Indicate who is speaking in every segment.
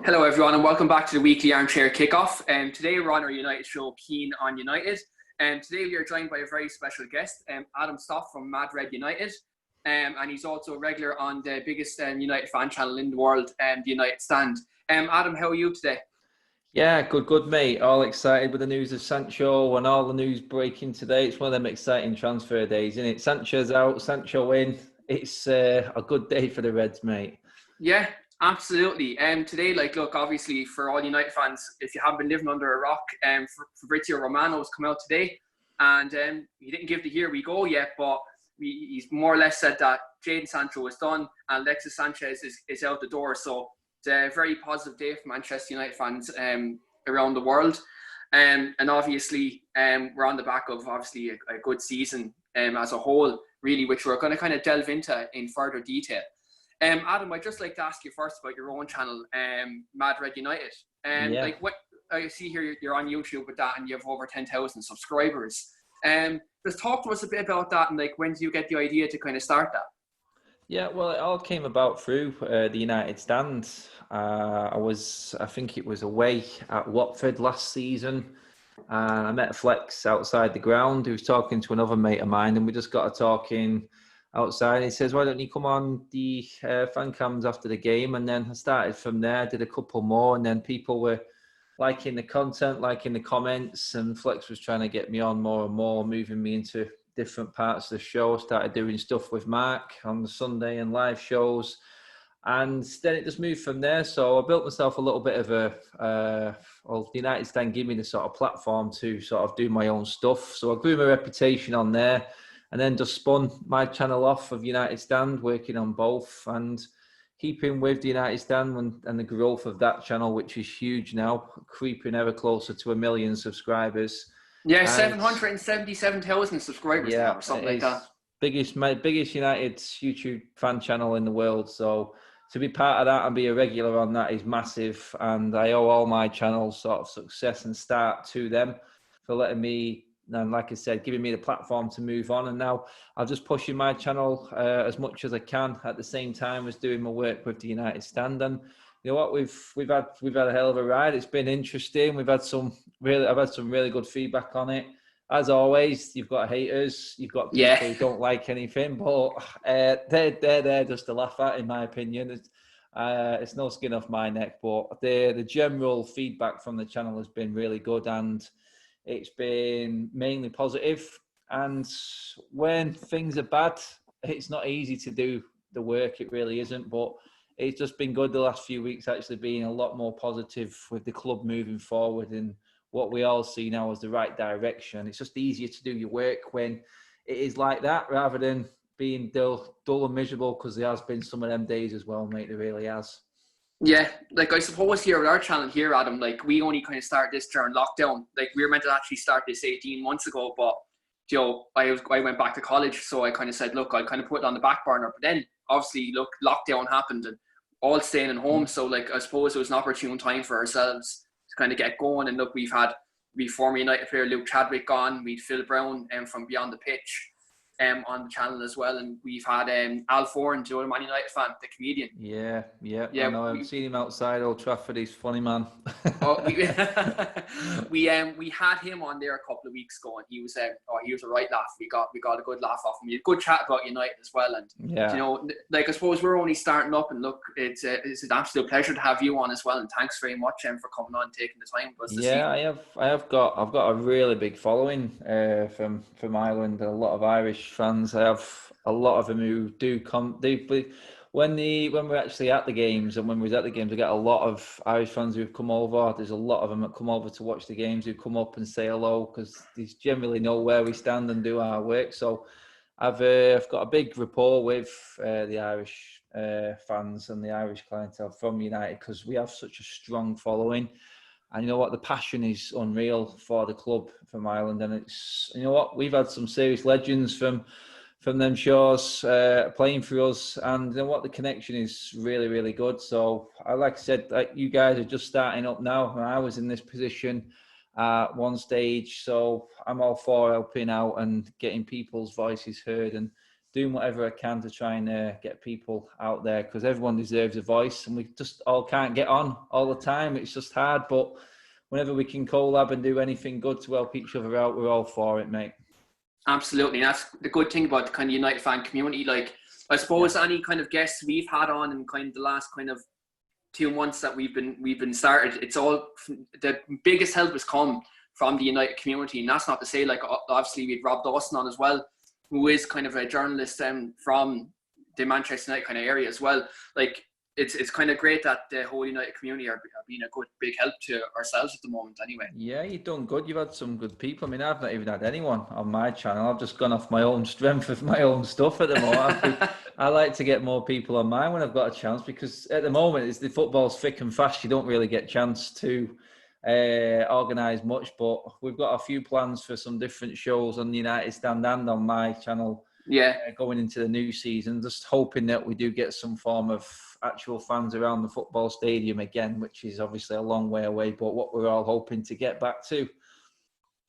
Speaker 1: Hello, everyone, and welcome back to the weekly Armchair Kickoff. Today we're on our United show, Keane on United. Today we are joined by a very special guest, Adam Stott from Mad Red United. And he's also a regular on the biggest United fan channel in the world, the United Stand. Adam, how are you today?
Speaker 2: Yeah, good, mate. All excited with the news of Sancho and all the news breaking today. It's one of them exciting transfer days, isn't it? Sancho's out, Sancho in. It's a good day for the Reds, mate.
Speaker 1: Yeah, absolutely. Today, look, obviously for all United fans, if you haven't been living under a rock, Fabrizio Romano has come out today, and he didn't give the here we go yet, but he's more or less said that Jadon Sancho is done and Alexis Sanchez is out the door. So it's a very positive day for Manchester United fans around the world. And obviously, we're on the back of obviously a good season as a whole, really, which we're going to kind of delve into in further detail. Adam, I'd just like to ask you first about your own channel, Mad Red United. Like what I see here, you're on YouTube with that, and you have over 10,000 subscribers. Just talk to us a bit about that, and like when did you get the idea to kind of start that?
Speaker 2: Yeah, well, it all came about through the United Stand. I think it was away at Watford last season. And I met Flex outside the ground who was talking to another mate of mine, and we just got to talking outside. He says, why don't you come on the fan cams after the game? And then I started from there, did a couple more, and then people were liking the content, liking the comments, and Flex was trying to get me on more and more, moving me into different parts of the show. Started doing stuff with Mark on the Sunday and live shows, and then it just moved from there. So I built myself a little bit of the United Stand gave me the sort of platform to sort of do my own stuff. So I grew my reputation on there, and then just spun my channel off of United Stand, working on both and keeping with the United Stand and the growth of that channel, which is huge now, creeping ever closer to 1 million subscribers.
Speaker 1: Yeah, 777,000 subscribers now, or something like that.
Speaker 2: My biggest United YouTube fan channel in the world. So to be part of that and be a regular on that is massive. And I owe all my channels sort of success and start to them for letting me, and like I said, giving me the platform to move on. And now I'm just pushing my channel as much as I can at the same time as doing my work with the United Stand. And you know what, we've had a hell of a ride. It's been interesting. I've had some really good feedback on it. As always, you've got haters, you've got people who don't like anything, but they're there just to laugh at, in my opinion. It's no skin off my neck, but the general feedback from the channel has been really good, and it's been mainly positive. And when things are bad, it's not easy to do the work. It really isn't, but it's just been good the last few weeks, actually being a lot more positive with the club moving forward and what we all see now as the right direction. It's just easier to do your work when it is like that, rather than being dull and miserable, because there has been some of them days as well, mate. There really has.
Speaker 1: Yeah, like I suppose here with our channel here, Adam, like we only kind of started this during lockdown. Like we were meant to actually start this 18 months ago, but you know, I went back to college, so I kind of said, look, I'll kind of put it on the back burner. But then obviously, look, lockdown happened and all staying at home. So like I suppose it was an opportune time for ourselves to kind of get going. And look, we've former United player Luke Chadwick on, we'd Phil Brown from Beyond the Pitch on the channel as well, and we've had Al Foran, Joe, Man United fan, the comedian.
Speaker 2: Yeah. I know. I've seen him outside Old Trafford. He's a funny man.
Speaker 1: We had him on there a couple of weeks ago, and he was a right laugh. We got a good laugh off him. We had a good chat about United as well, and you know, like I suppose we're only starting up, and look, it's an absolute pleasure to have you on as well, and thanks very much for coming on and taking the time with us this evening.
Speaker 2: I've got a really big following from Ireland, and a lot of Irish fans. I have a lot of them who do come. When we're actually at the games, and when we was at the games, we get a lot of Irish fans who've come over. There's a lot of them that come over to watch the games who come up and say hello, because they generally know where we stand and do our work. So I've got a big rapport with the Irish fans and the Irish clientele from United, because we have such a strong following. And you know what, the passion is unreal for the club from Ireland. And it's, you know what, we've had some serious legends from them shores playing for us. And you know what, the connection is really, really good. So like I said, you guys are just starting up now. I was in this position at one stage. So I'm all for helping out and getting people's voices heard and doing whatever I can to try and get people out there, because everyone deserves a voice, and we just all can't get on all the time. It's just hard, but whenever we can collab and do anything good to help each other out, we're all for it, mate.
Speaker 1: Absolutely. And that's the good thing about the kind of United fan community. Like, I suppose any kind of guests we've had on in kind of the last kind of 2 months that we've been started, it's all, the biggest help has come from the United community. And that's not to say, like, obviously we had Rob Dawson on as well, who is kind of a journalist from the Manchester United kind of area as well. Like, it's kind of great that the whole United community are being a good big help to ourselves at the moment anyway.
Speaker 2: Yeah, you've done good. You've had some good people. I mean, I've not even had anyone on my channel. I've just gone off my own strength of my own stuff at the moment. I like to get more people on mine when I've got a chance, because at the moment, the football's thick and fast. You don't really get a chance to organise much, but we've got a few plans for some different shows on the United Stand and on my channel. Going into the new season, just hoping that we do get some form of actual fans around the football stadium again, which is obviously a long way away, but what we're all hoping to get back to.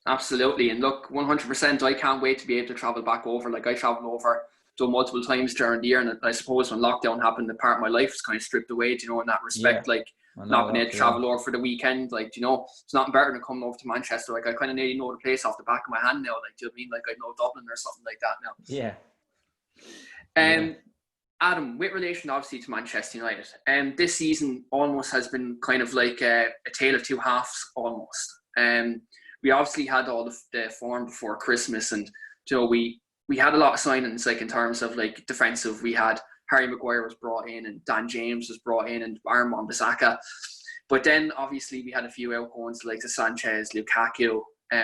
Speaker 1: Absolutely. And look, 100%, I can't wait to be able to travel back over. Like, I travelled over multiple times during the year, and I suppose when lockdown happened, the part of my life was kind of stripped away, you know, in that respect. Like, not being able to travel over for the weekend, like, you know, it's nothing better than coming over to Manchester. Like, I kind of nearly know the place off the back of my hand now. Like, do you know what I mean? Like, I know Dublin or something like that now. Adam, with relation obviously to Manchester United, this season almost has been kind of like a tale of two halves almost. We obviously had all of the form before Christmas, and you know, we had a lot of signings, like in terms of like defensive. We had Harry Maguire was brought in, and Dan James was brought in, and Aaron Wan-Bissaka. But then obviously we had a few outgoings like Sanchez, Lukaku,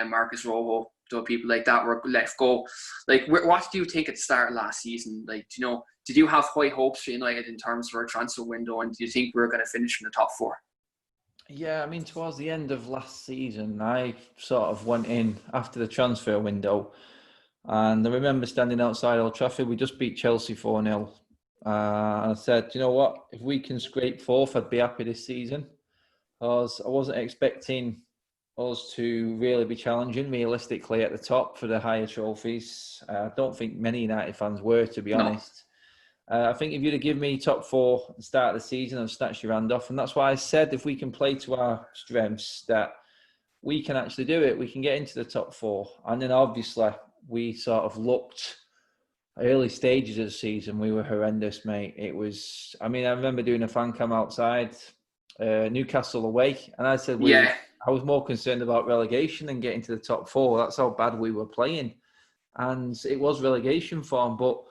Speaker 1: Marcus Rojo. So people like that were let go. Like, what do you think at the start of last season? Like, you know, did you have high hopes for United in terms of our transfer window, and do you think we were going to finish in the top four?
Speaker 2: Yeah, I mean, towards the end of last season, I sort of went in after the transfer window, and I remember standing outside Old Trafford. We just beat Chelsea 4-0. And I said, you know what, if we can scrape fourth, I'd be happy this season. Because I wasn't expecting us to really be challenging realistically at the top for the higher trophies. I don't think many United fans were, to be honest. I think if you'd have given me top four at the start of the season, I'd snatch your hand off. And that's why I said, if we can play to our strengths, that we can actually do it. We can get into the top four. And then obviously we sort of looked, early stages of the season, we were horrendous, mate. It was, I mean, I remember doing a fan cam outside Newcastle away, and I said, I was more concerned about relegation than getting to the top four. That's how bad we were playing. And it was relegation form, but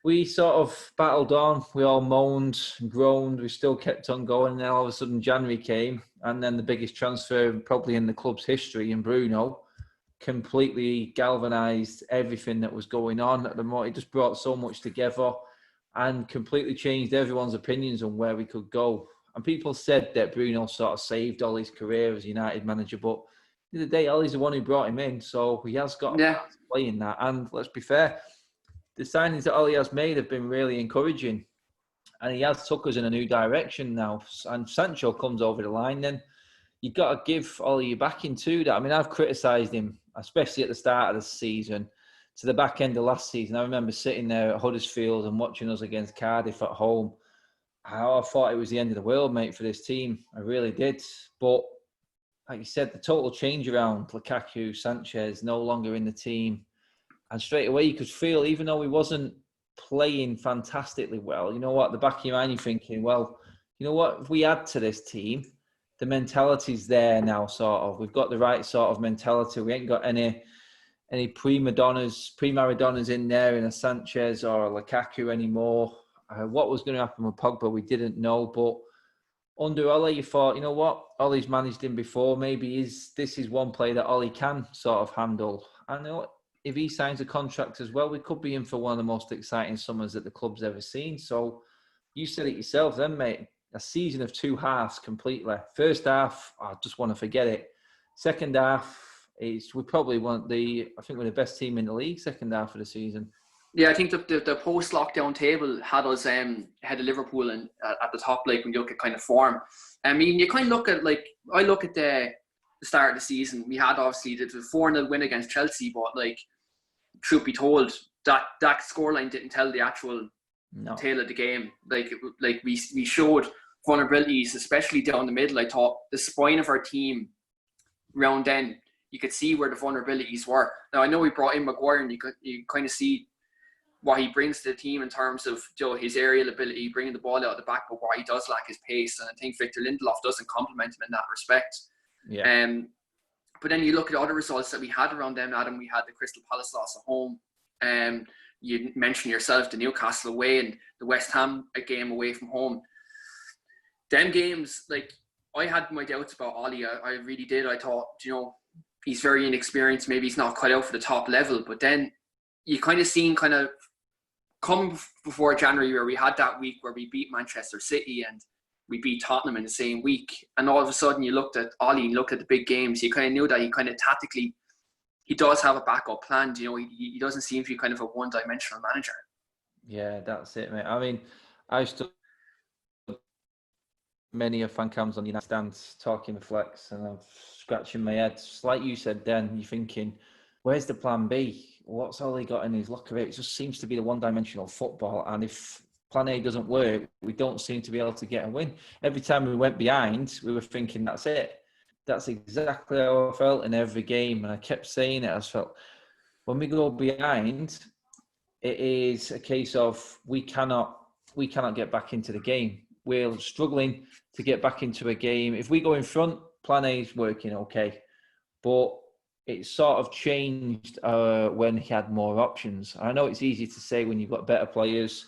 Speaker 2: we sort of battled on. We all moaned and groaned. We still kept on going. And then all of a sudden January came, and then the biggest transfer probably in the club's history, in Bruno, completely galvanised everything that was going on at the moment. It just brought so much together and completely changed everyone's opinions on where we could go. And people said that Bruno sort of saved Ole's career as United manager, but at the end of the day, Ole's the one who brought him in, so he has got a part to play in that. And let's be fair, the signings that Ole has made have been really encouraging, and he has took us in a new direction now. And Sancho comes over the line, then you've got to give Ole your backing to that. I mean, I've criticised him, especially at the start of the season, to the back end of last season. I remember sitting there at Huddersfield and watching us against Cardiff at home. I thought it was the end of the world, mate, for this team. I really did. But like you said, the total change around Lukaku, Sanchez, no longer in the team. And straight away you could feel, even though he wasn't playing fantastically well, you know what, the back of your mind you're thinking, well, you know what, if we add to this team, the mentality's there now, sort of. We've got the right sort of mentality. We ain't got any pre-Maradonnas in there in a Sanchez or a Lukaku anymore. What was going to happen with Pogba, we didn't know. But under Ole, you thought, you know what, Ole's managed him before. Maybe this is one player that Ole can sort of handle. And you know what, if he signs a contract as well, we could be in for one of the most exciting summers that the club's ever seen. So you said it yourself then, mate. A season of two halves completely. First half, I just want to forget it. Second half, we probably we're the best team in the league second half of the season.
Speaker 1: Yeah, I think the post-lockdown table had us ahead of Liverpool and at the top, like when you look at kind of form. I mean, you kind of look at, like, I look at the start of the season. We had obviously the 4-0 win against Chelsea, but like, truth be told, that scoreline didn't tell the actual tale of the game. Like we showed vulnerabilities, especially down the middle. I thought the spine of our team round then, you could see where the vulnerabilities were. Now I know we brought in Maguire, and you kind of see what he brings to the team in terms of his aerial ability, bringing the ball out of the back, but why he does lack his pace. And I think Victor Lindelof doesn't complement him in that respect.
Speaker 2: Yeah.
Speaker 1: But then you look at other results that we had around them, Adam. We had the Crystal Palace loss at home. You mentioned yourself the Newcastle away and the West Ham game away from home. Them games, like, I had my doubts about Ole. I really did. I thought, he's very inexperienced. Maybe he's not quite out for the top level. But then you kind of seen come before January, where we had that week where we beat Manchester City and we beat Tottenham in the same week. And all of a sudden you looked at Ole and looked at the big games. You kind of knew that he kind of tactically, he does have a backup plan. He doesn't seem to be kind of a one-dimensional manager.
Speaker 2: Yeah, that's it, mate. I mean, I stood many of fan cams on United stands talking the flex, and I'm scratching my head. Just like you said then, you're thinking, where's the plan B? What's all he got in his locker? It just seems to be the one-dimensional football. And if plan A doesn't work, we don't seem to be able to get a win. Every time we went behind, we were thinking, that's it. That's exactly how I felt in every game. And I kept saying it. I felt, when we go behind, it is a case of we cannot get back into the game. We're struggling to get back into a game. If we go in front, plan A is working okay. But it sort of changed when he had more options. I know it's easy to say when you've got better players.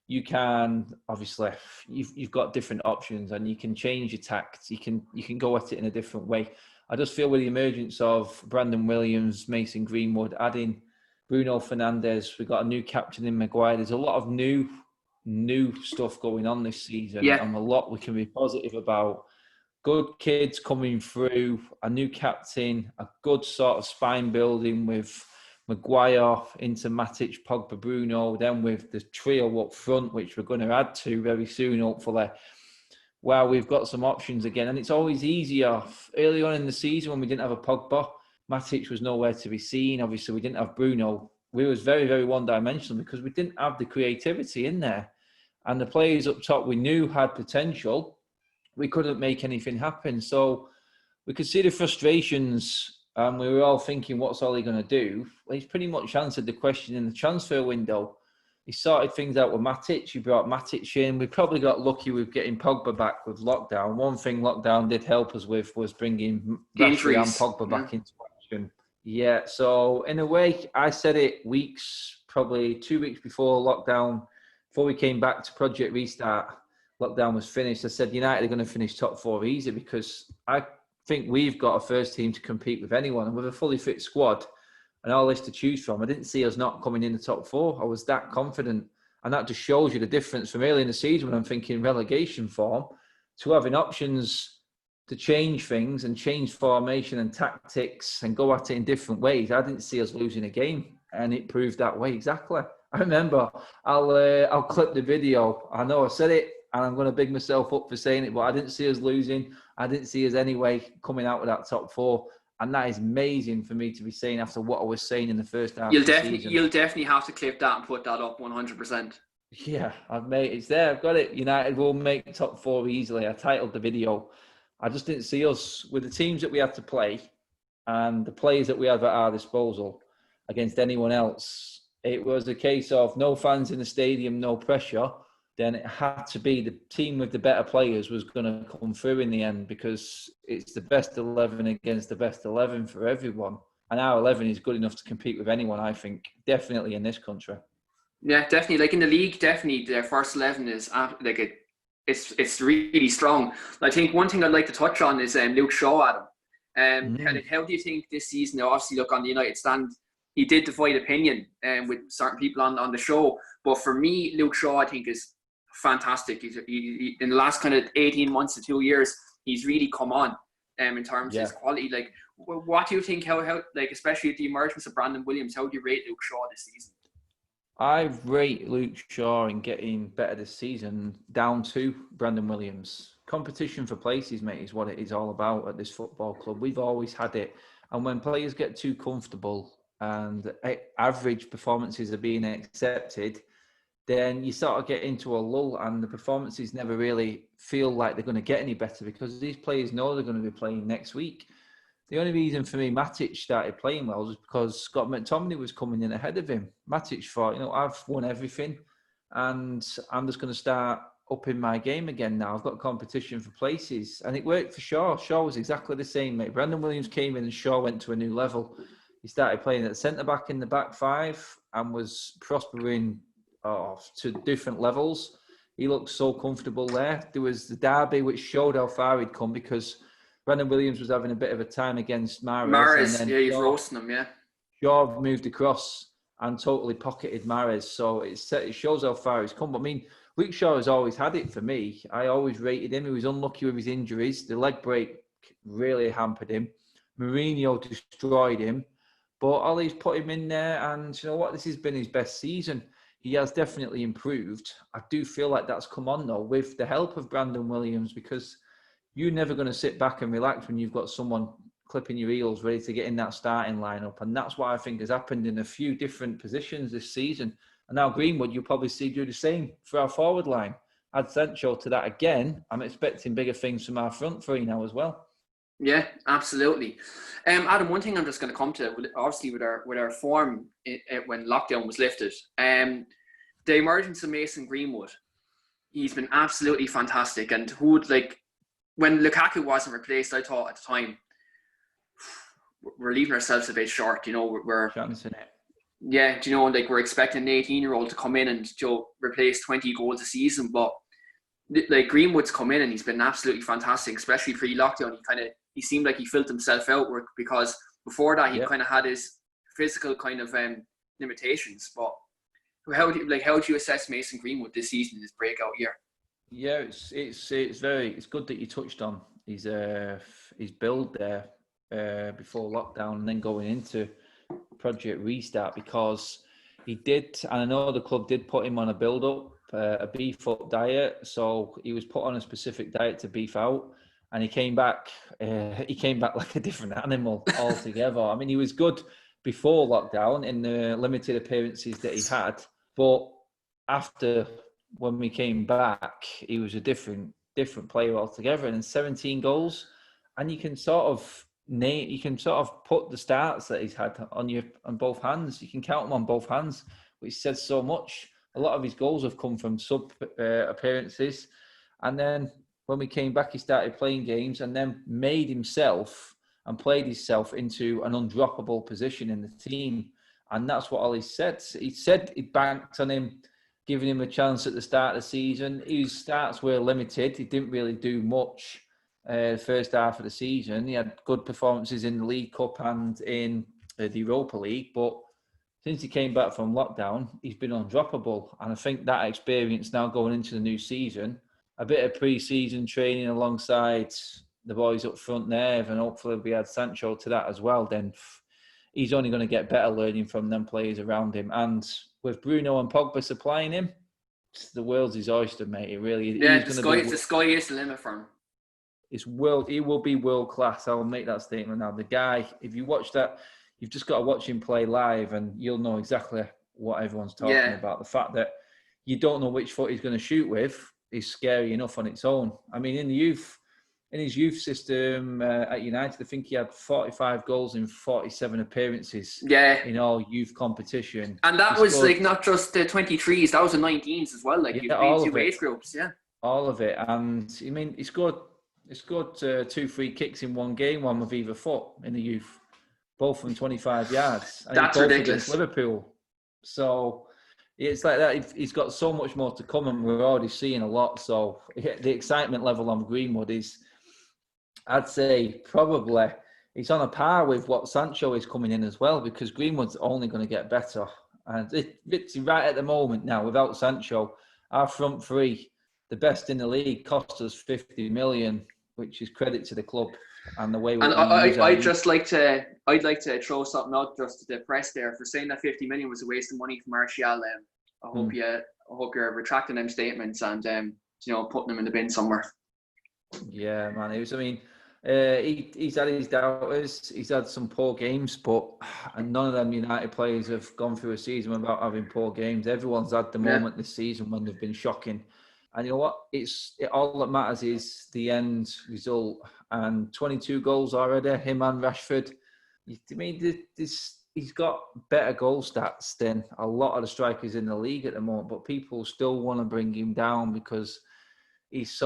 Speaker 2: You can, obviously, you've got different options and you can change your tactics. You can go at it in a different way. I just feel with the emergence of Brandon Williams, Mason Greenwood, adding Bruno Fernandes, we've got a new captain in Maguire. There's a lot of new stuff going on this season, and a lot we can be positive about. Good kids coming through, a new captain, a good sort of spine building with Maguire into Matic, Pogba, Bruno, then with the trio up front, which we're going to add to very soon, hopefully. Well, we've got some options again, and it's always easier. Early on in the season, when we didn't have a Pogba, Matic was nowhere to be seen. Obviously, we didn't have Bruno. We was very, very one-dimensional because we didn't have the creativity in there. And the players up top we knew had potential. We couldn't make anything happen. So we could see the frustrations, and we were all thinking, what's Ole going to do? Well, he's pretty much answered the question in the transfer window. He sorted things out with Matic. He brought Matic in. We probably got lucky with getting Pogba back with lockdown. One thing lockdown did help us with was bringing Rashford and Pogba back into action. Yeah, so in a way, I said it probably 2 weeks before lockdown, before we came back to Project Restart, lockdown was finished. I said United are going to finish top four easy because I think we've got a first team to compete with anyone. And with a fully fit squad and all this to choose from, I didn't see us not coming in the top four. I was that confident. And that just shows you the difference from early in the season when I'm thinking relegation form to having options to change things and change formation and tactics and go at it in different ways. I didn't see us losing a game, and it proved that way exactly. I remember, I'll clip the video. I know I said it, and I'm going to big myself up for saying it, but I didn't see us losing. I didn't see us anyway coming out with that top four. And that is amazing for me to be saying after what I was saying in the first half of the season. You'll
Speaker 1: definitely have to clip that and put that up 100%.
Speaker 2: Yeah, it's there. I've got it. United will make top four easily. I titled the video. I just didn't see us with the teams that we had to play and the players that we have at our disposal against anyone else. It was a case of no fans in the stadium, no pressure. Then it had to be the team with the better players was going to come through in the end because it's the best 11 against the best 11 for everyone. And our 11 is good enough to compete with anyone, I think, definitely in this country.
Speaker 1: Yeah, definitely. Like in the league, definitely their first 11 is it's really strong. I think one thing I'd like to touch on is Luke Shaw, Adam. How do you think this season, now obviously look on the United stand, he did divide opinion with certain people on the show. But for me, Luke Shaw, I think, is fantastic. He in the last kind of 18 months to 2 years, he's really come on in terms of his quality. Like, what do you think, how like, especially with the emergence of Brandon Williams, how do you rate Luke Shaw this season?
Speaker 2: I rate Luke Shaw in getting better this season down to Brandon Williams. Competition for places, mate, is what it is all about at this football club. We've always had it. And when players get too comfortable, and average performances are being accepted, then you sort of get into a lull and the performances never really feel like they're going to get any better because these players know they're going to be playing next week. The only reason for me Matic started playing well was because Scott McTominay was coming in ahead of him. Matic thought, I've won everything and I'm just going to start upping my game again now. I've got competition for places. And it worked for Shaw. Shaw was exactly the same, mate. Brandon Williams came in and Shaw went to a new level. He started playing at centre-back in the back five and was prospering to different levels. He looked so comfortable there. There was the derby which showed how far he'd come because Brandon Williams was having a bit of a time against Mahrez. And then
Speaker 1: he's roasting him, yeah.
Speaker 2: Shaw moved across and totally pocketed Mahrez. So it shows how far he's come. But I mean, Luke Shaw has always had it for me. I always rated him. He was unlucky with his injuries. The leg break really hampered him. Mourinho destroyed him. But Ollie's put him in there, and you know what? This has been his best season. He has definitely improved. I do feel like that's come on, though, with the help of Brandon Williams, because you're never going to sit back and relax when you've got someone clipping your heels ready to get in that starting lineup. And that's what I think has happened in a few different positions this season. And now Greenwood, you'll probably see do the same for our forward line. Add Sancho to that again. I'm expecting bigger things from our front three now as well.
Speaker 1: Yeah, absolutely. Adam, one thing I'm just going to come to, obviously with our form when lockdown was lifted, the emergence of Mason Greenwood, he's been absolutely fantastic. And when Lukaku wasn't replaced, I thought at the time, we're leaving ourselves a bit short. We're
Speaker 2: chancing it.
Speaker 1: Yeah, we're expecting an 18-year-old to come in and replace 20 goals a season, but Greenwood's come in and he's been absolutely fantastic, especially pre-lockdown. He seemed like he filled himself out because before that he kind of had his physical kind of limitations. But how do you assess Mason Greenwood this season in his breakout year?
Speaker 2: Yeah, it's good that you touched on his build there before lockdown and then going into Project Restart, because he did, and I know the club did put him on a build-up, a beef-up diet. So he was put on a specific diet to beef out, and he came back like a different animal altogether. I mean, he was good before lockdown in the limited appearances that he had, but after, when we came back, he was a different player altogether. And 17 goals, and you can sort of put the starts that he's had on both hands. You can count them on both hands, which says so much. A lot of his goals have come from sub appearances, and then when we came back, he started playing games and then made himself and played himself into an undroppable position in the team. And that's what Ollie said. He said he banked on him, giving him a chance at the start of the season. His starts were limited. He didn't really do much the first half of the season. He had good performances in the League Cup and in the Europa League. But since he came back from lockdown, he's been undroppable. And I think that experience now going into the new season, a bit of pre-season training alongside the boys up front there, and hopefully we add Sancho to that as well, then he's only going to get better learning from them players around him. And with Bruno and Pogba supplying him, the world's his oyster, mate. It really is.
Speaker 1: Yeah, the sky is the limit for him.
Speaker 2: He will be world class. I'll make that statement now. The guy, if you watch that, you've just got to watch him play live and you'll know exactly what everyone's talking about. The fact that you don't know which foot he's going to shoot with is scary enough on its own. I mean, in his youth system at United, I think he had 45 goals in 47 appearances in all youth competition.
Speaker 1: And that was not just the 23s, that was the 19s as well. You've played two age groups,
Speaker 2: all of it. And I mean, he scored 2 free kicks in one game, one with either foot in the youth, both from 25 yards. And
Speaker 1: that's ridiculous.
Speaker 2: Against Liverpool. So it's like that. He's got so much more to come, and we're already seeing a lot. So the excitement level on Greenwood is, I'd say, probably it's on a par with what Sancho is coming in as well, because Greenwood's only going to get better. And it's right at the moment now, without Sancho, our front three, the best in the league, cost us 50 million, which is credit to the club and the way we. And
Speaker 1: I'd like to throw something out just to the press there for saying that 50 million was a waste of money for Martial. I hope you're retracting them statements and putting them in the bin somewhere.
Speaker 2: Yeah, man. He's had his doubters. He's had some poor games, but none of them United players have gone through a season without having poor games. Everyone's had the moment this season when they've been shocking. And you know what? All that matters is the end result. And 22 goals already, him and Rashford. I mean, he's got better goal stats than a lot of the strikers in the league at the moment, but people still want to bring him down because it's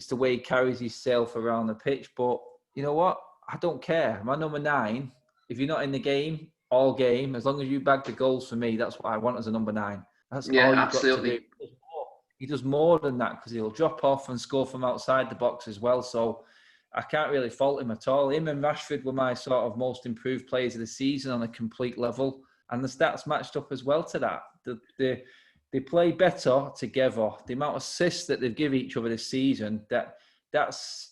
Speaker 2: the way he carries himself around the pitch. But you know what? I don't care. My number 9, if you're not in the game, all game, as long as you bag the goals for me, that's what I want as a number 9. That's all you've
Speaker 1: absolutely.
Speaker 2: got to do. He does more than that because he'll drop off and score from outside the box as well. So I can't really fault him at all. Him and Rashford were my sort of most improved players of the season on a complete level. And the stats matched up as well to that. They play better together. The amount of assists that they've given each other this season, that's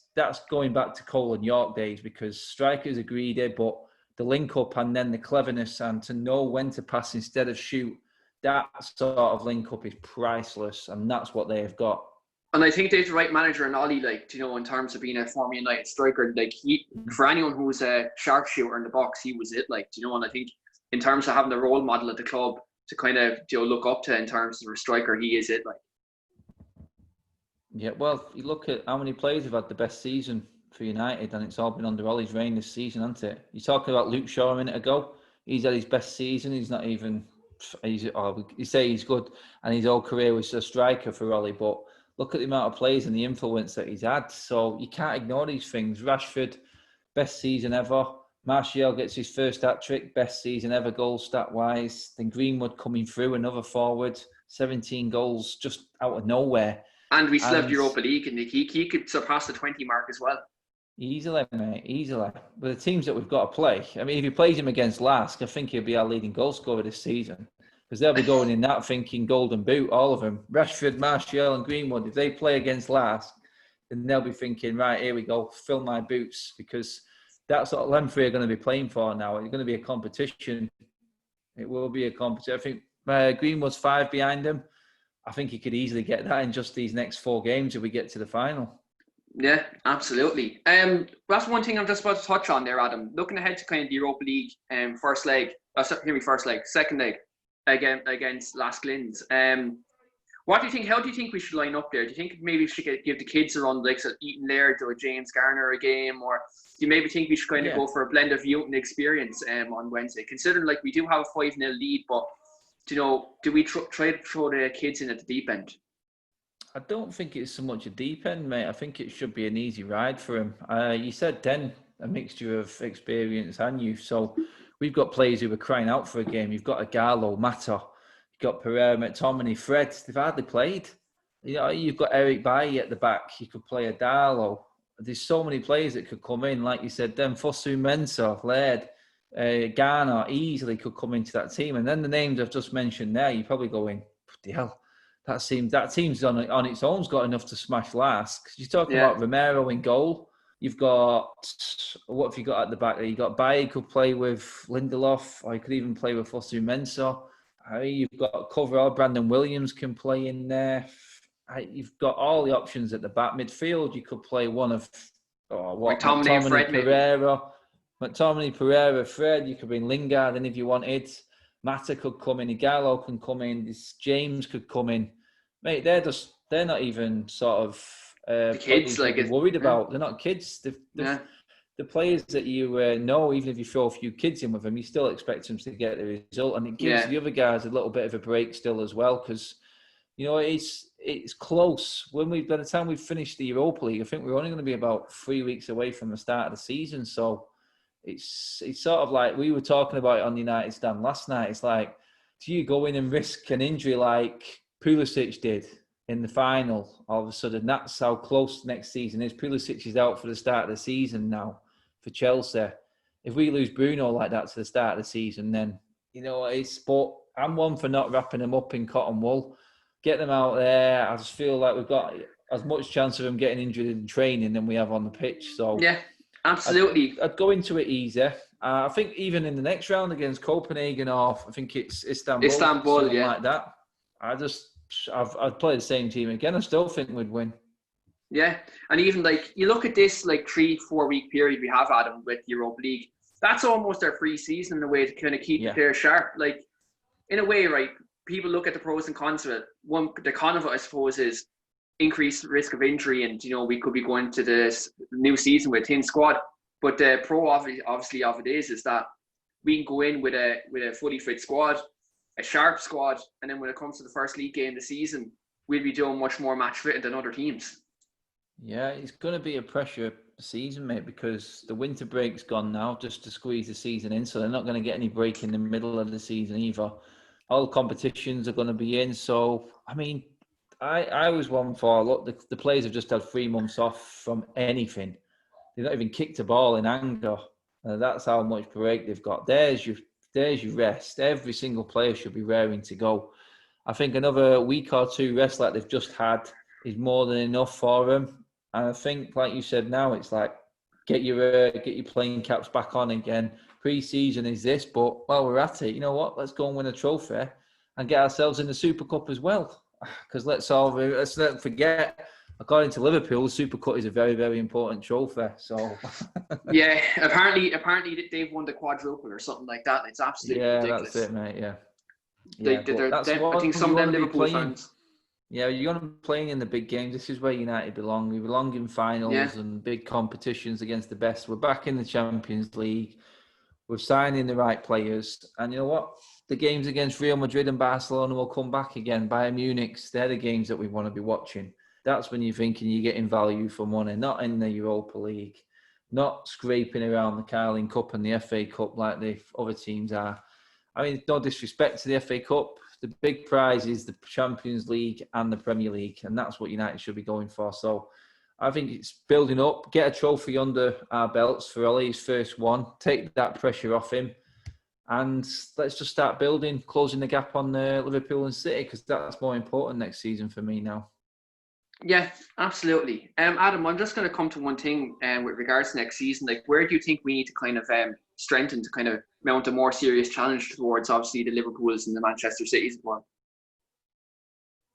Speaker 2: going back to Cole and York days because strikers are greedy, but the link up and then the cleverness and to know when to pass instead of shoot, that sort of link up is priceless, and that's what they have got.
Speaker 1: And I think they have the right manager in Ollie, in terms of being a former United striker. For anyone who's a sharpshooter in the box, he was it. And I think in terms of having a role model at the club to kind of look up to in terms of a striker, he is it.
Speaker 2: Yeah, well, you look at how many players have had the best season for United, and it's all been under Ollie's reign this season, hasn't it? You're talking about Luke Shaw a minute ago. He's had his best season. He's not even. You say he's good, and his whole career was a striker for Ollie. But look at the amount of players and the influence that he's had. So you can't ignore these things. Rashford, best season ever. Martial gets his first hat-trick, best season ever goal stat-wise. Then Greenwood coming through, another forward, 17 goals just out of nowhere.
Speaker 1: And we still have the Europa League, and he could surpass the 20 mark as well.
Speaker 2: Easily, mate, easily. But the teams that we've got to play, I mean, if he plays him against Lask, I think he'll be our leading goal scorer this season. Because they'll be going in that thinking golden boot, all of them. Rashford, Martial and Greenwood, if they play against Lask, then they'll be thinking, right, here we go, fill my boots. Because that's what them three are going to be playing for now. It's going to be a competition. It will be a competition. I think Greenwood's 5 behind him. I think he could easily get that in just these next 4 games if we get to the final.
Speaker 1: Yeah, absolutely. That's one thing I'm just about to touch on there, Adam. Looking ahead to kind of the Europa League second leg against Las Glins. What do you think? How do you think we should line up there? Do you think maybe we should give the kids around like Eaton Laird or James Garner a game, or do you maybe think we should kind of go for a blend of youth and experience on Wednesday? Considering we do have a 5-0 lead, but do we try to throw the kids in at the deep end?
Speaker 2: I don't think it's so much a deep end, mate. I think it should be an easy ride for him. You said then a mixture of experience and youth. So we've got players who are crying out for a game. You've got Agallo, Mata, you've got Pereira, McTominay, Fred. They've hardly played. You've got Eric Bailly at the back. You could play Adalo. There's so many players that could come in. Like you said, then Fosu Mensah, Laird, Garner easily could come into that team. And then the names I've just mentioned there, you're probably going, bloody hell. That team's on its own's got enough to smash Lask. You're talking about Romero in goal. You've got, what have you got at the back there? You've got Bailly could play with Lindelof, or you could even play with Fosu Mensah. You've got Coverall, Brandon Williams can play in there. You've got all the options at the back. Midfield, you could play one of McTominay, Pereira, Fred. You could bring Lingard in if you wanted. Mata could come in, Ighalo can come in, James could come in. Mate, they're not even sort of
Speaker 1: the kids
Speaker 2: worried about. They're not kids. The players that you know, even if you throw a few kids in with them, you still expect them to get the result, and it gives the other guys a little bit of a break still as well, because it's close. By the time we've finished the Europa League, I think we're only going to be about 3 weeks away from the start of the season. So it's sort of like we were talking about it on the United stand last night. It's like, do you go in and risk an injury like Pulisic did in the final? All of a sudden, that's how close next season is. Pulisic is out for the start of the season now for Chelsea. If we lose Bruno like that to the start of the season, then but I'm one for not wrapping them up in cotton wool. Get them out there. I just feel like we've got as much chance of them getting injured in training than we have on the pitch. So
Speaker 1: yeah, absolutely.
Speaker 2: I'd go into it easy. I think even in the next round against Copenhagen, or I think it's Istanbul,
Speaker 1: yeah,
Speaker 2: like that. I'd play the same team again. I still think we'd win.
Speaker 1: Yeah, and even like you look at this like 3-4 week period we have, Adam, with the Europa League. That's almost our free season in a way to kind of keep the players sharp. Like in a way, right? People look at the pros and cons of it. The con of it, I suppose, is increased risk of injury, and we could be going to this new season with a thin squad. But the pro obviously of it is that we can go in with a fully fit squad, a sharp squad, and then when it comes to the first league game of the season, we'll be doing much more match fitting than other teams.
Speaker 2: Yeah, it's going to be a pressure season, mate, because the winter break's gone now just to squeeze the season in. So they're not going to get any break in the middle of the season either. All competitions are going to be in. So, I mean, I was one for, look, the players have just had 3 months off from anything. They've not even kicked a ball in anger. That's how much break they've got. There's your rest. Every single player should be raring to go. I think another week or 2 rest like they've just had is more than enough for them. And I think, like you said, now it's like get your playing caps back on again. Pre-season is this, but while we're at it, you know what? Let's go and win a trophy and get ourselves in the Super Cup as well. Because let's not forget, according to Liverpool, the Super Cup is a very, very important trophy. So
Speaker 1: yeah, apparently they've won the quadruple or something like that. It's absolutely ridiculous.
Speaker 2: That's it, mate. Yeah,
Speaker 1: I think some of them Liverpool fans.
Speaker 2: Yeah, you're going to be playing in the big games. This is where United belong. We belong in finals and big competitions against the best. We're back in the Champions League. We're signing the right players. And you know what? The games against Real Madrid and Barcelona will come back again. Bayern Munich, they're the games that we want to be watching. That's when you're thinking you're getting value for money, not in the Europa League, not scraping around the Carling Cup and the FA Cup like the other teams are. I mean, no disrespect to the FA Cup. The big prize is the Champions League and the Premier League, and that's what United should be going for. So I think it's building up, get a trophy under our belts for Ole, his first one, take that pressure off him, and let's just start building, closing the gap on Liverpool and City, because that's more important next season for me now.
Speaker 1: Yeah, absolutely. Adam, I'm just going to come to one thing with regards to next season. Like, where do you think we need to kind of strengthen to kind of mount a more serious challenge towards, obviously, the Liverpools and the Manchester Cities one?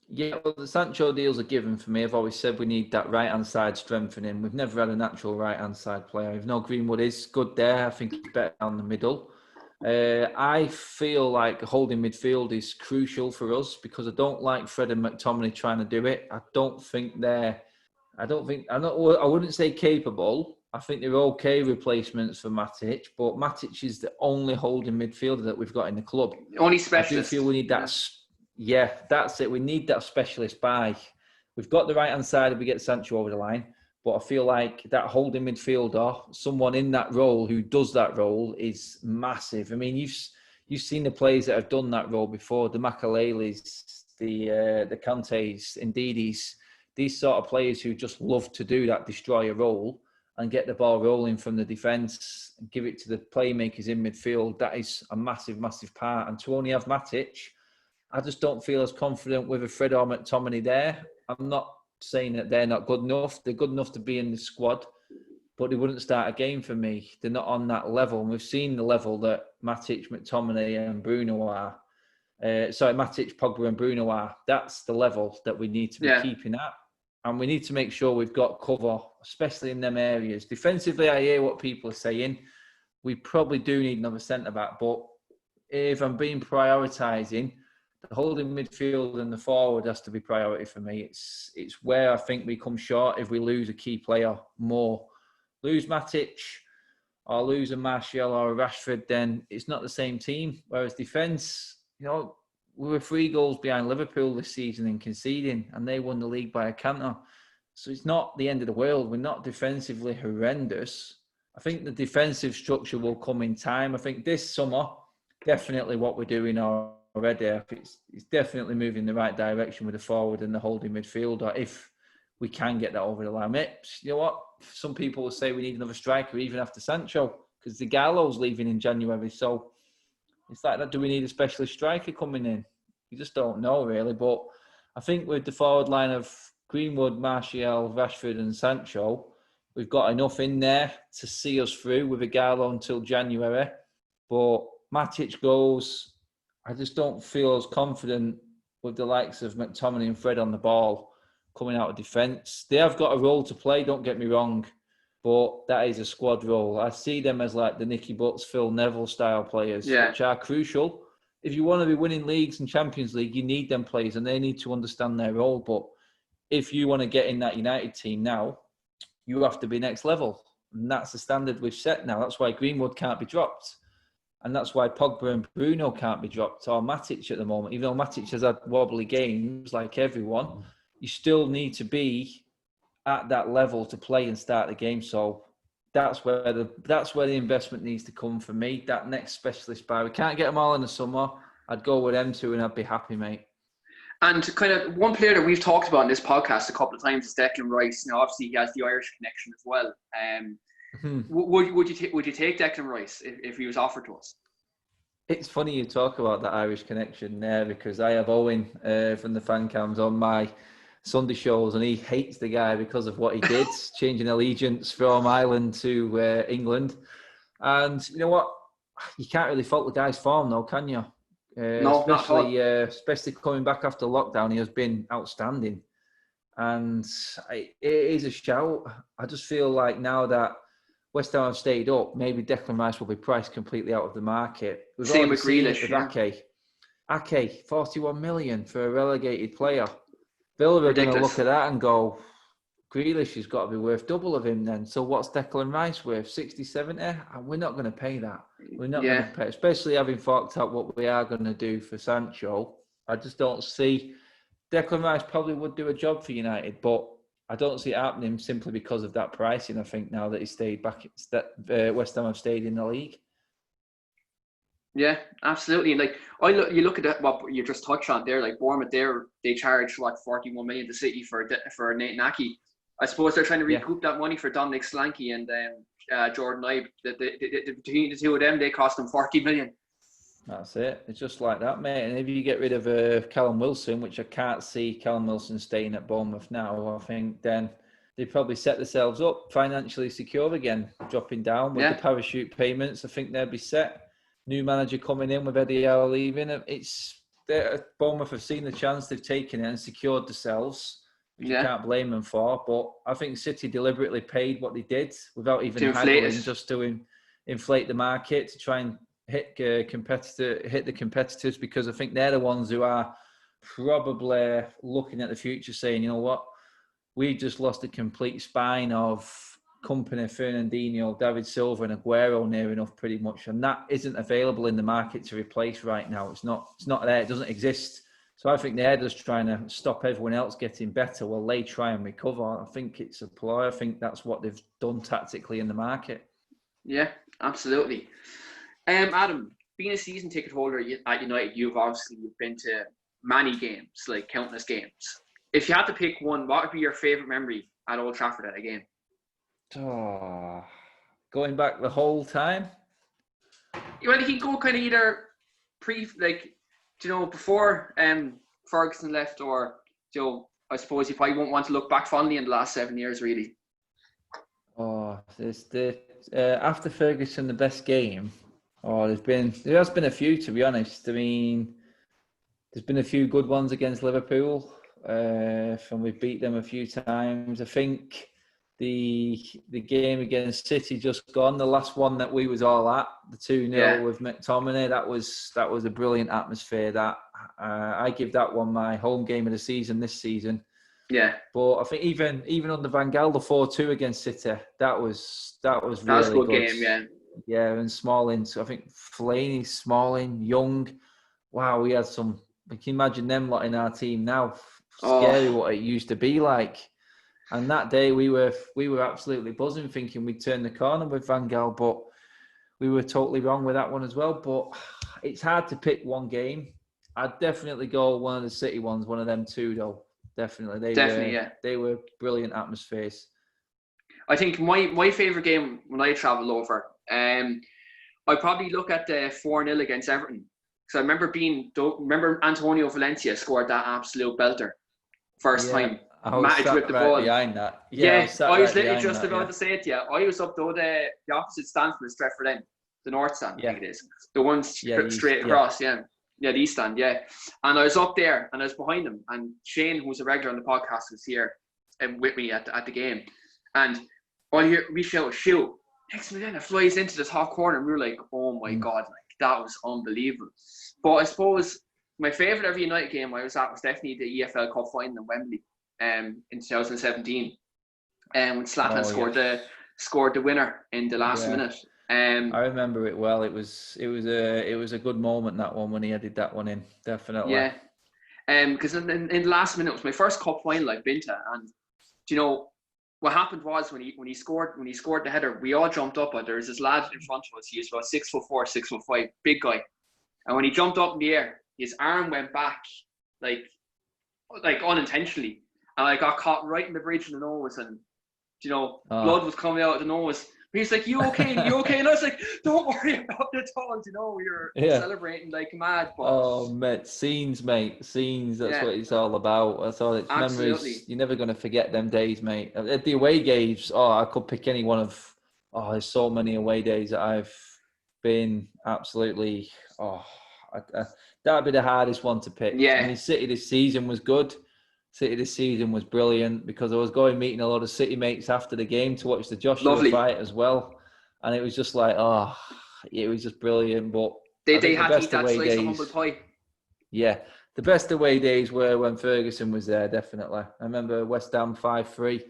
Speaker 2: Yeah, well, the Sancho deal's a given for me. I've always said we need that right-hand side strengthening. We've never had a natural right-hand side player. Even though Greenwood is good there, I think he's better down the middle. I feel like holding midfield is crucial for us because I don't like Fred and McTominay trying to do it. I wouldn't say capable. I think they're okay replacements for Matic, but Matic is the only holding midfielder that we've got in the club.
Speaker 1: Only specialist.
Speaker 2: I do feel we need that. Yeah, that's it. We need that specialist buy. We've got the right-hand side if we get Sancho over the line. But I feel like that holding midfielder, someone in that role who does that role is massive. I mean, you've seen the players that have done that role before, the Makalelis, the Kantes, Ndidis, these sort of players who just love to do that destroyer role and get the ball rolling from the defence and give it to the playmakers in midfield. That is a massive, massive part. And to only have Matic, I just don't feel as confident with a Fred or McTominay there. I'm not saying that they're not good enough. They're good enough to be in the squad, but they wouldn't start a game for me. They're not on that level. And we've seen the level that Matic, McTominay and Bruno are. Matic, Pogba and Bruno are. That's the level that we need to be keeping at. And we need to make sure we've got cover, especially in them areas. Defensively, I hear what people are saying. We probably do need another centre-back, but if I'm being prioritising, the holding midfield and the forward has to be priority for me. It's where I think we come short if we lose a key player more. Lose Matic or lose a Martial or a Rashford, then it's not the same team. Whereas defence, we were 3 goals behind Liverpool this season in conceding, and they won the league by a canter. So it's not the end of the world. We're not defensively horrendous. I think the defensive structure will come in time. I think this summer, definitely what we're doing already, it's definitely moving in the right direction with the forward and the holding midfielder if we can get that over the line. You know what? Some people will say we need another striker even after Sancho because the Gallo's leaving in January. So it's like that. Do we need a specialist striker coming in? You just don't know really. But I think with the forward line of Greenwood, Martial, Rashford and Sancho, we've got enough in there to see us through with a Gallo until January. But Matic goes, I just don't feel as confident with the likes of McTominay and Fred on the ball coming out of defence. They have got a role to play, don't get me wrong, but that is a squad role. I see them as like the Nicky Butts, Phil Neville style players, which are crucial. If you want to be winning leagues and Champions League, you need them players and they need to understand their role. But if you want to get in that United team now, you have to be next level. And that's the standard we've set now. That's why Greenwood can't be dropped. And that's why Pogba and Bruno can't be dropped, or Matic at the moment. Even though Matic has had wobbly games like everyone, you still need to be at that level to play and start the game. So that's where the investment needs to come for me. That next specialist buy. We can't get them all in the summer. I'd go with them two and I'd be happy, mate.
Speaker 1: And kind of one player that we've talked about in this podcast a couple of times is Declan Rice. Now, obviously, he has the Irish connection as well. Would you take Declan Rice if he was offered to us?
Speaker 2: It's funny you talk about that Irish connection there, because I have Owen from the fan cams on my Sunday shows, and he hates the guy because of what he did, changing allegiance from Ireland to England. And you know what? You can't really fault the guy's form, though, can you?
Speaker 1: No,
Speaker 2: especially coming back after lockdown, he has been outstanding. And it is a shout. I just feel like now that West Ham have stayed up, maybe Declan Rice will be priced completely out of the market.
Speaker 1: Same with Grealish.
Speaker 2: Ake. Ake, 41 million for a relegated player. Villa are going to look at that and go, Grealish has got to be worth double of him then. So what's Declan Rice worth? 60, 70? And we're not going to pay that. We're not going to pay, especially having forked out what we are going to do for Sancho. I just don't see. Declan Rice probably would do a job for United, but I don't see it happening simply because of that pricing. I think now that he stayed back, that West Ham have stayed in the league.
Speaker 1: Yeah, absolutely. And like you look at what you just touched on there, like Bournemouth, they charge 41 million to City for Nathan Ake. I suppose they're trying to recoup that money for Dominic Solanke and Jordan Ibe. Between the two of them, they cost them 40 million.
Speaker 2: That's it. It's just like that, mate. And if you get rid of Callum Wilson, which I can't see Callum Wilson staying at Bournemouth now, I think then they probably set themselves up financially secure again, dropping down with the parachute payments. I think they'll be set. New manager coming in with Eddie Howe leaving. Bournemouth have seen the chance, they've taken it and secured themselves. Which you can't blame them for. But I think City deliberately paid what they did without even haggling, just to inflate the market to try and hit the competitors, because I think they're the ones who are probably looking at the future saying, you know what, we just lost a complete spine of Company, Fernandinho, David Silva and Aguero near enough pretty much, and that isn't available in the market to replace right now. It's not there, it doesn't exist. So I think they're just trying to stop everyone else getting better while they try and recover. I think it's a ploy. I think that's what they've done tactically in the market.
Speaker 1: Yeah, absolutely. Adam, being a season ticket holder at United, you've been to many games, like countless games. If you had to pick one, what would be your favourite memory at Old Trafford at a game?
Speaker 2: Oh, going back the whole time?
Speaker 1: Well, you can go kind of either before Ferguson left, or I suppose you probably won't want to look back fondly in the last 7 years, really.
Speaker 2: Oh, after Ferguson, the best game. Oh, there has been a few, to be honest. I mean, there's been a few good ones against Liverpool, and we've beat them a few times. I think the game against City just gone, the last one that we was all at, the 2-0 with McTominay, that was a brilliant atmosphere. That I give that one my home game of the season this season.
Speaker 1: Yeah,
Speaker 2: but I think even under Van Gaal, the 4-2 against City, that was really
Speaker 1: a good game.
Speaker 2: Yeah, and Smalling. So I think Fellaini, Smalling, Young. Wow, we had some. Can you imagine them lot in our team now? Scary what it used to be like. And that day we were absolutely buzzing, thinking we'd turn the corner with Van Gaal, but we were totally wrong with that one as well. But it's hard to pick one game. I'd definitely go one of the City ones, one of them two though. Definitely. They were brilliant atmospheres.
Speaker 1: I think my favourite game when I travel over, I probably look at the 4-0 against Everton. Because I remember Antonio Valencia scored that absolute belter first time. Matic with the ball
Speaker 2: behind that.
Speaker 1: I was literally just about to say it. Yeah, I was up though the opposite stand from Stretford End, the north stand. I think it is the one straight across. Yeah, Yeah, the East Stand, yeah. And I was up there and I was behind him. And Shane, who's a regular on the podcast, was here with me at the game. And I hear we shout, shoot. Next minute, it flies into the top corner. And we were like, oh my God, like that was unbelievable. But I suppose my favourite every United game I was at was definitely the EFL Cup final in Wembley in 2017. When Zlatan scored the winner in the last minute.
Speaker 2: I remember it well. It was a good moment, that one, when he added that one in. Definitely.
Speaker 1: Yeah. Because in the last minute, it was my first cup final I've been to, and you know what happened was when he scored the header, we all jumped up. There was this lad in front of us. He was about 6'4", 6'5", big guy, and when he jumped up in the air, his arm went back like unintentionally, and I got caught right in the bridge of the nose, and blood was coming out of the nose. He's like, you okay? You okay? And I was like, don't worry about it at all. We were celebrating like mad. But...
Speaker 2: Oh, mate. Scenes. That's what it's all about. That's all. It's
Speaker 1: Absolutely.
Speaker 2: Memories. You're never going to forget them days, mate. At the away games, I could pick any one of... there's so many away days that I've been absolutely... that'd be the hardest one to pick.
Speaker 1: Yeah.
Speaker 2: I mean, City this season was good. City this season was brilliant because I was meeting a lot of City mates after the game to watch the Joshua fight as well, and it was just like, it was just brilliant. But
Speaker 1: they had to eat that slice of humble pie.
Speaker 2: Yeah, the best away days were when Ferguson was there. Definitely, I remember West Ham 5-3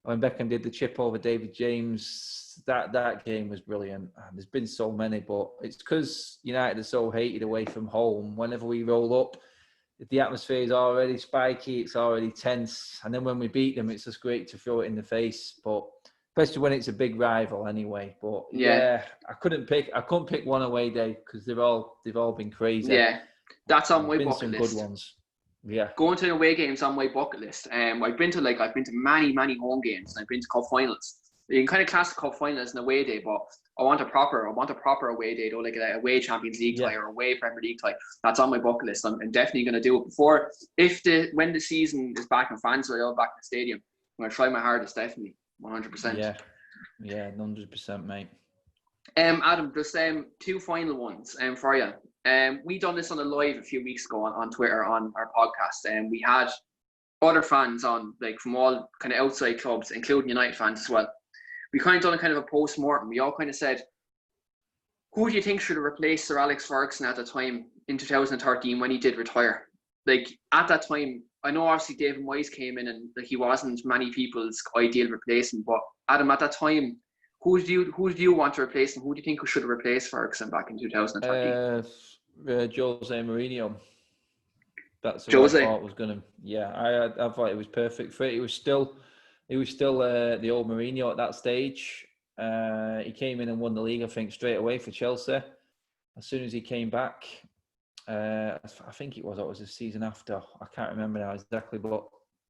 Speaker 2: when Beckham did the chip over David James. That game was brilliant. And there's been so many, but it's because United are so hated away from home. Whenever we roll up, the atmosphere is already spiky, it's already tense, and then when we beat them, it's just great to throw it in the face. But especially when it's a big rival, anyway. But I couldn't pick one away day because they've all been crazy.
Speaker 1: Yeah, that's on my bucket list.
Speaker 2: Good ones. Yeah,
Speaker 1: going to away games on my bucket list. I've been to many home games. And I've been to cup finals. You can kind of class the cup final as an away day, but I want a proper away day, though, like an away Champions League tie or away Premier League tie. That's on my bucket list. I'm definitely going to do it when the season is back and fans are all back in the stadium. I'm going to try my hardest, definitely, 100%.
Speaker 2: Yeah, 100%, mate.
Speaker 1: Adam, just two final ones for you. We done this on a live a few weeks ago on Twitter on our podcast, and we had other fans on, like from all kind of outside clubs, including United fans as well. We kind of done a kind of a post-mortem. We all kind of said, who do you think should have replaced Sir Alex Ferguson at the time in 2013 when he did retire? Like, at that time, I know obviously David Moyes came in and he wasn't many people's ideal replacement, but Adam, at that time, who do you want to replace him? Who do you think should have replaced Ferguson back in 2013?
Speaker 2: Jose Mourinho. That's who I thought was going to... Yeah, I thought it was perfect for it. It was still the old Mourinho at that stage. He came in and won the league, I think, straight away for Chelsea. As soon as he came back, I think it was the season after. I can't remember now exactly, but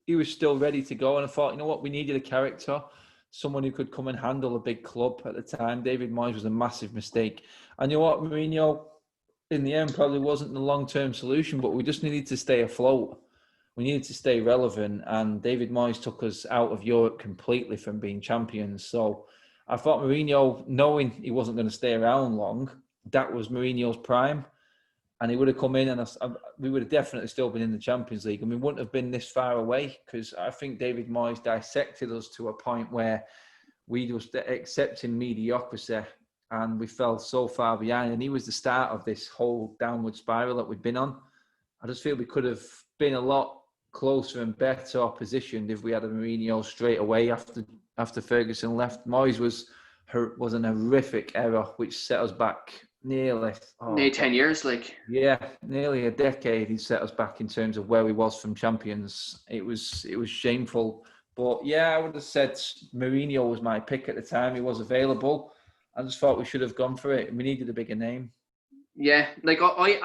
Speaker 2: he was still ready to go. And I thought, you know what, we needed a character, someone who could come and handle a big club at the time. David Moyes was a massive mistake. And you know what, Mourinho, in the end, probably wasn't the long-term solution, but we just needed to stay afloat. We needed to stay relevant, and David Moyes took us out of Europe completely from being champions. So I thought Mourinho, knowing he wasn't going to stay around long, that was Mourinho's prime. And he would have come in and we would have definitely still been in the Champions League. And we wouldn't have been this far away because I think David Moyes dissected us to a point where we just accepting mediocrity and we fell so far behind. And he was the start of this whole downward spiral that we've been on. I just feel we could have been a lot closer and better positioned if we had a Mourinho straight away after Ferguson left. Moyes was an horrific error, which set us back nearly
Speaker 1: 10 years, like.
Speaker 2: Yeah, nearly a decade. He set us back in terms of where we was from champions. It was shameful. But yeah, I would have said Mourinho was my pick at the time. He was available. I just thought we should have gone for it. We needed a bigger name. Yeah,
Speaker 1: like I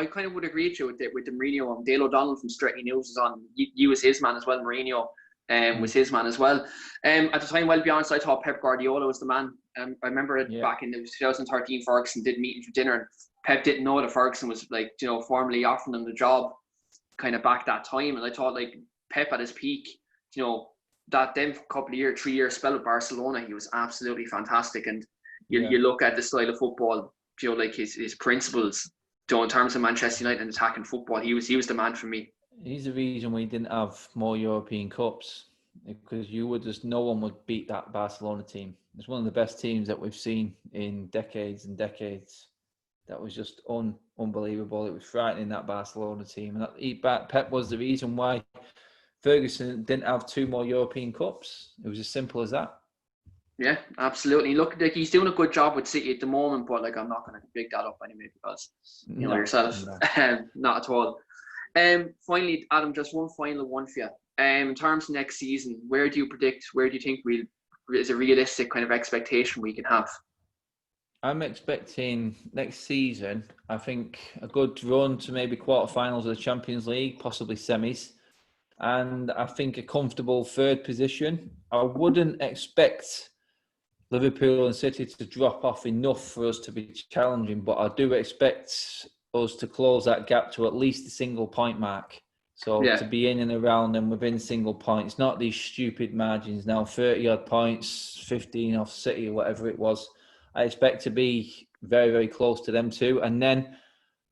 Speaker 1: kind of would agree with you with the Mourinho. Dale O'Donnell from Strictly News was on. He was his man as well. Mourinho was his man as well. At the time, well, to be honest, I thought Pep Guardiola was the man. I remember it back in 2013. Ferguson did meet him for dinner, and Pep didn't know that Ferguson was formally offering him the job, kind of back that time. And I thought like Pep at his peak, that then couple of years, 3 year spell with Barcelona, he was absolutely fantastic. And you look at the style of football. Like his principles, in terms of Manchester United and attacking football, he was the man for me.
Speaker 2: He's the reason we didn't have more European Cups, because no one would beat that Barcelona team. It's one of the best teams that we've seen in decades and decades. That was just unbelievable. It was frightening, that Barcelona team. And Pep was the reason why Ferguson didn't have 2 more European Cups. It was as simple as that.
Speaker 1: Yeah, absolutely. Look, like, he's doing a good job with City at the moment, but like I'm not going to big that up anyway because you know yourself, not at all. Finally, Adam, just one final one for you. In terms of next season, where do you think is a realistic kind of expectation we can have?
Speaker 2: I'm expecting next season, I think, a good run to maybe quarterfinals of the Champions League, possibly semis. And I think a comfortable 3rd position. I wouldn't expect Liverpool and City to drop off enough for us to be challenging, but I do expect us to close that gap to at least the single point mark. So to be in and around and within single points, not these stupid margins now, 30 odd points, 15 off City or whatever it was. I expect to be very, very close to them too. And then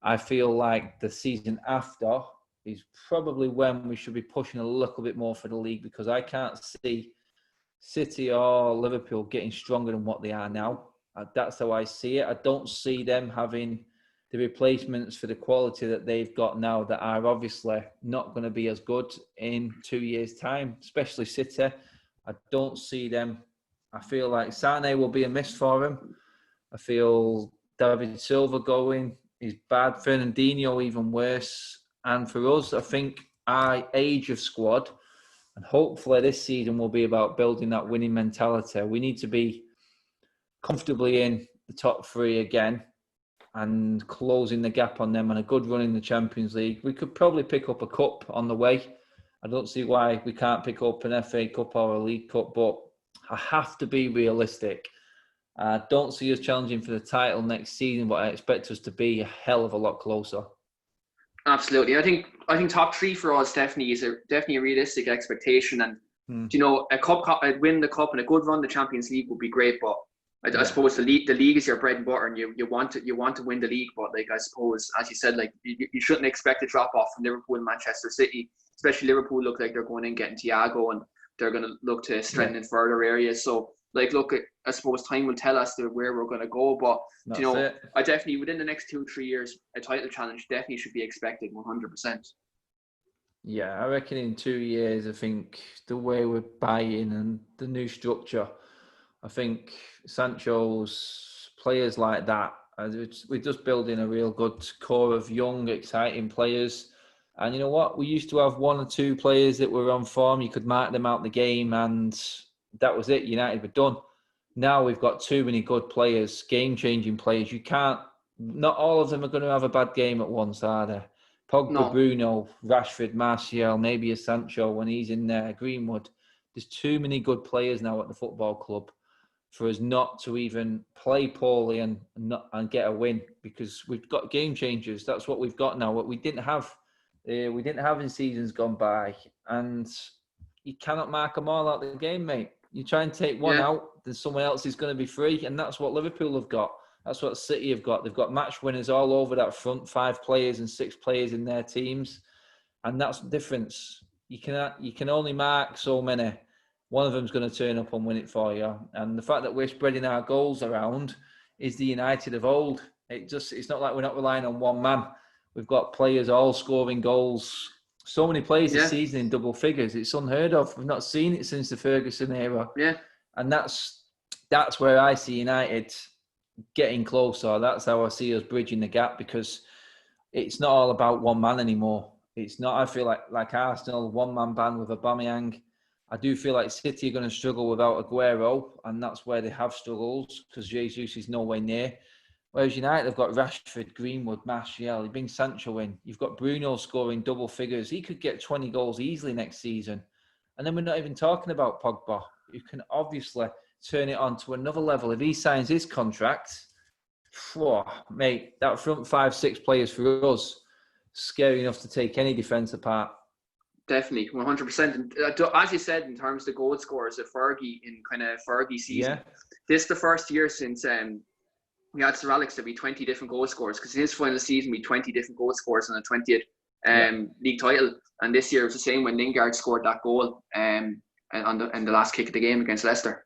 Speaker 2: I feel like the season after is probably when we should be pushing a little bit more for the league, because I can't see City or Liverpool getting stronger than what they are now. That's how I see it. I don't see them having the replacements for the quality that they've got now that are obviously not going to be as good in 2 years' time, especially City. I don't see them. I feel like Sane will be a miss for him. I feel David Silva going is bad. Fernandinho even worse. And for us, I think our age of squad, and hopefully this season will be about building that winning mentality. We need to be comfortably in the top 3 again and closing the gap on them, and a good run in the Champions League. We could probably pick up a cup on the way. I don't see why we can't pick up an FA Cup or a League Cup, but I have to be realistic. I don't see us challenging for the title next season, but I expect us to be a hell of a lot closer.
Speaker 1: Absolutely. I think top 3 for us definitely is definitely a realistic expectation. And you know, win the cup and a good run the Champions League would be great, but I suppose the league is your bread and butter, and you want to win the league. But like, I suppose, as you said, like you shouldn't expect a drop off from Liverpool and Manchester City. Especially Liverpool look like they're going in getting Thiago, and they're going to look to strengthen in further areas. So like, look, I suppose time will tell us where we're going to go. But you know, I definitely, within the next 2-3 years, a title challenge definitely should be expected 100%.
Speaker 2: Yeah, I reckon in 2 years, I think the way we're buying and the new structure, I think Sancho's players like that, we're just building a real good core of young, exciting players. And you know what? We used to have 1 or 2 players that were on form. You could mark them out the game, and that was it. United were done. Now we've got too many good players, game-changing players. Not all of them are going to have a bad game at once, are they? Pogba, Bruno, Rashford, Martial, maybe a Sancho when he's in there, Greenwood. There's too many good players now at the football club for us not to even play poorly and get a win, because we've got game changers. That's what we've got now. What we didn't have in seasons gone by, and you cannot mark them all out of the game, mate. You try and take one out, then someone else is going to be free, and that's what Liverpool have got. That's what City have got. They've got match winners all over that front, 5 players and 6 players in their teams, and that's the difference. You can only mark so many. One of them's going to turn up and win it for you. And the fact that we're spreading our goals around is the United of old. It's not like we're not relying on one man. We've got players all scoring goals. So many players this season in double figures. It's unheard of. We've not seen it since the Ferguson era.
Speaker 1: Yeah.
Speaker 2: And that's where I see United getting closer. That's how I see us bridging the gap, because it's not all about one man anymore. It's not. I feel like Arsenal, one-man band with Aubameyang. I do feel like City are going to struggle without Aguero, and that's where they have struggles, because Jesus is nowhere near. Whereas United have got Rashford, Greenwood, Martial. You bring Sancho in. You've got Bruno scoring double figures. He could get 20 goals easily next season. And then we're not even talking about Pogba, who can obviously turn it on to another level. If he signs his contract, mate, that front 5-6 players for us, scary enough to take any defence apart.
Speaker 1: Definitely, 100%. And as you said, in terms of the goal scorers of Fergie in kind of Fergie season, this is the first year since we had Sir Alex to be 20 different goal scorers, because his final season we 20 different goal scorers and a 20th league title. And this year it was the same when Lingard scored that goal in the last kick of the game against Leicester.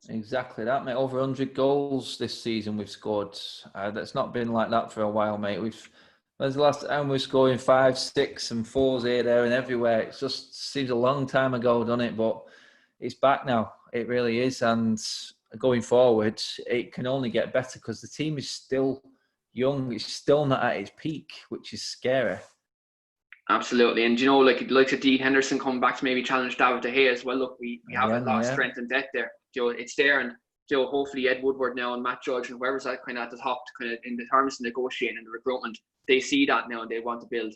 Speaker 2: Exactly that, mate. Over 100 goals this season we've scored. That's not been like that for a while, mate. When's the last time we're scoring 5, 6 and 4s here, there and everywhere? It just seems a long time ago, doesn't it? But it's back now. It really is. And going forward, it can only get better because the team is still young. It's still not at its peak, which is scary.
Speaker 1: Absolutely. And, like a Dean Henderson coming back to maybe challenge David De Gea as well. Look, we have a lot of strength and depth there. It's there. And, hopefully Ed Woodward now and Matt Judge and whoever's at kind of at the top kind of in the terms of negotiating and the recruitment, they see that now and they want to build.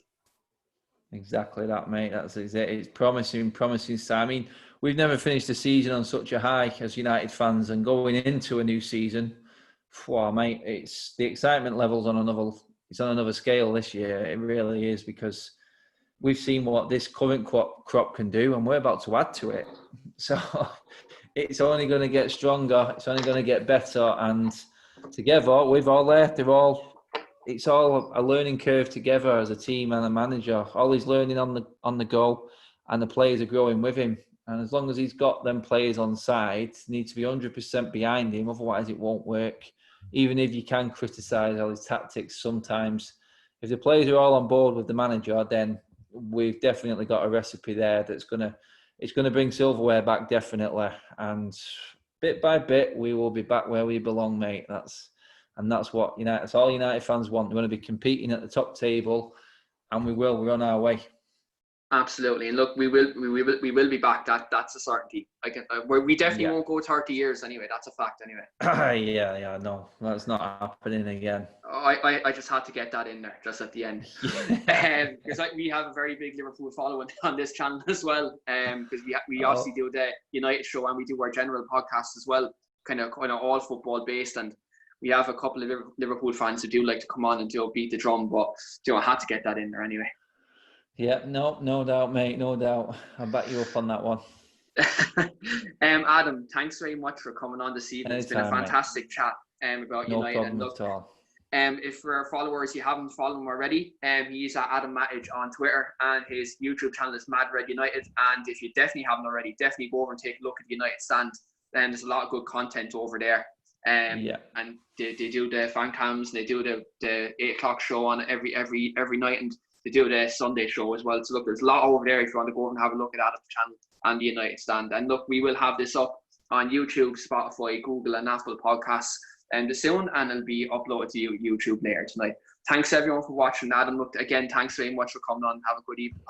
Speaker 2: Exactly that, mate. That's it. It's promising sign. I mean, we've never finished the season on such a high as United fans, and going into a new season, wow, mate, it's the excitement levels on another scale this year. It really is, because we've seen what this current crop can do, and we're about to add to it. So it's only going to get stronger. It's only going to get better, and together we've all left. It's all a learning curve together as a team and a manager. All he's learning on the go, and the players are growing with him. And as long as he's got them players on side, need to be 100% behind him. Otherwise, it won't work. Even if you can criticise all his tactics sometimes, if the players are all on board with the manager, then we've definitely got a recipe there that's it's gonna bring silverware back, definitely. And bit by bit, we will be back where we belong, mate. That's what that's all United fans want. We want to be competing at the top table, and we will. We're on our way.
Speaker 1: Absolutely, and look, we will be back. That's a certainty. We definitely won't go 30 years anyway. That's a fact anyway.
Speaker 2: Yeah, no, that's not happening again.
Speaker 1: I just had to get that in there just at the end, because we have a very big Liverpool following on this channel as well. Because we obviously do the United show and we do our general podcast as well, kind of all football based, and we have a couple of Liverpool fans who do like to come on and beat the drum. But I had to get that in there anyway.
Speaker 2: Yeah, no doubt, mate, no doubt. I'll back you up on that one.
Speaker 1: Adam, thanks very much for coming on this evening. It's been a fantastic chat about United.
Speaker 2: No problem at all.
Speaker 1: If for our followers, you haven't followed him already, he's at Adam Matic on Twitter, and his YouTube channel is Mad Red United. And if you definitely haven't already, definitely go over and take a look at the United stand. And there's a lot of good content over there. And they do the fan cams, and they do the 8 o'clock show on every night, and they do the Sunday show as well. So look, there's a lot over there if you want to go over and have a look at Adam's channel and the United stand. And look, we will have this up on YouTube, Spotify, Google and Apple Podcasts soon, and it'll be uploaded to YouTube later tonight. Thanks everyone for watching. Adam, look, again, thanks very much for coming on. Have a good evening.